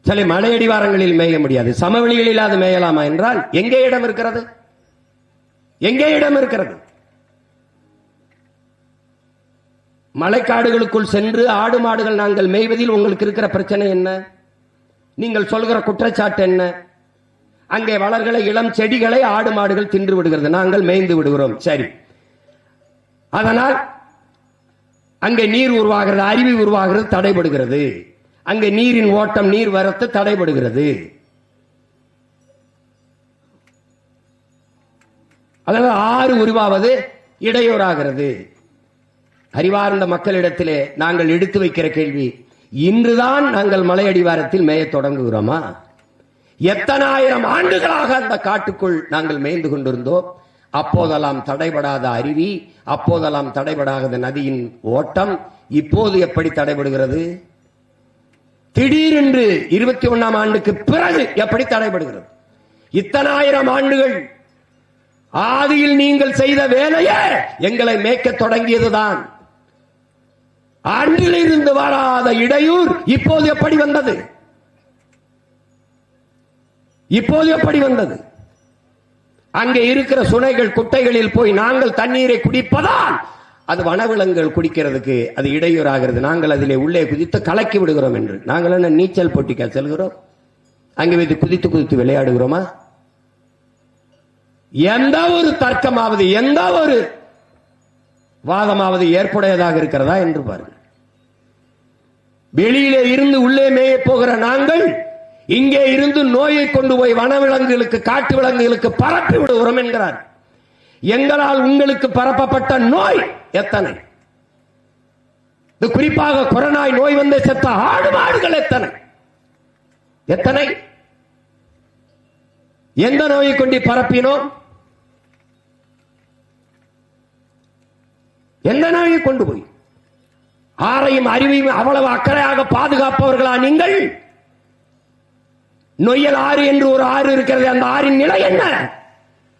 சில மலையடிவாரங்களில் மேய முடியாது. சமவெளிகளில் அது மேயலாமா என்றால் எங்கே இடம் இருக்கிறது? எங்கே இடம் இருக்கிறது? மலைக்காடுகளுக்குள் சென்று ஆடு மாடுகள் நாங்கள் மேய்வதில் உங்களுக்கு இருக்கிற பிரச்சனை என்ன? நீங்கள் சொல்கிற குற்றச்சாட்டு என்ன? அங்கே வளர்கிற இளம் செடிகளை ஆடு மாடுகள் தின்று விடுகிறது, நாங்கள் மேய்ந்து விடுகிறோம். சரி, அதனால் அங்கே நீர் உருவாகிறது, அருவி உருவாகிறது, தடைபடுகிறது. அங்கே நீரின் ஓட்டம், நீர் வரத்து தடைபடுகிறது. அதாவது ஆறு உருவாவது இடையூறாகிறது. அறிவார்ந்த மக்களிடத்திலே நாங்கள் எடுத்து வைக்கிற கேள்வி, இன்றுதான் நாங்கள் மலை அடிவாரத்தில் மேய தொடங்குகிறோமா? எத்தனாயிரம் ஆண்டுகளாக அந்த காட்டுக்குள் நாங்கள் மேய்ந்து கொண்டிருந்தோம். அப்போதெல்லாம் தடைபடாத அருவி, அப்போதெல்லாம் தடைபடாத நதியின் ஓட்டம் இப்போது எப்படி தடைபடுகிறது? திடீரென்று 21ஆம் ஆண்டுக்கு பிறகு எப்படி தடைபடுகிறது? இத்தனாயிரம் ஆண்டுகள் ஆதியில் நீங்கள் செய்த வேலையே எங்களை மேய்க்க தொடங்கியதுதான். அன்றிலிருந்து வராத இடையூர் இப்போது எப்படி வந்தது? இப்போது எப்படி வந்தது? அங்கே இருக்கிற சுனைகள் குட்டைகளில் போய் நாங்கள் தண்ணீரை குடிப்பதால் அது வனவிலங்குகள் குடிக்கிறதுக்கு அது இடையூறாகிறது. நாங்கள் அதிலே உள்ளே குதித்து கலக்கி விடுகிறோம் என்று. நாங்கள் என்ன நீச்சல் போட்டிக்கா செல்கிறோம்? அங்கே வைத்து குதித்து குதித்து விளையாடுகிறோமா? எந்த ஒரு தர்க்கமாவது, எந்த ஒரு வாதமாவது ஏற்புடையதாக இருக்கிறதா என்று பாருங்கள். வெளியிலே இருந்து உள்ளே மேய போகிற நாங்கள் இங்கே இருந்து நோயை கொண்டு போய் வனவிலங்குகளுக்கு, காட்டு விலங்குகளுக்கு பரப்பி விடுகிறோம் என்கிறார். எங்களால் உங்களுக்கு பரப்பப்பட்ட நோய் எத்தனை? குறிப்பாக கொரோனாய் நோய் வந்து செத்த ஆடு மாடுகள் எத்தனை எத்தனை? எந்த நோயை கொண்டு பரப்பினோம்? எந்த நோயை கொண்டு போய்? ஆரையும் அறிவையும் அவ்வளவு அக்கறையாக பாதுகாப்பவர்களா நீங்கள்? நொய்யல் ஆறு என்று ஒரு ஆறு இருக்கிறது, அந்த ஆறின் நிலை என்ன?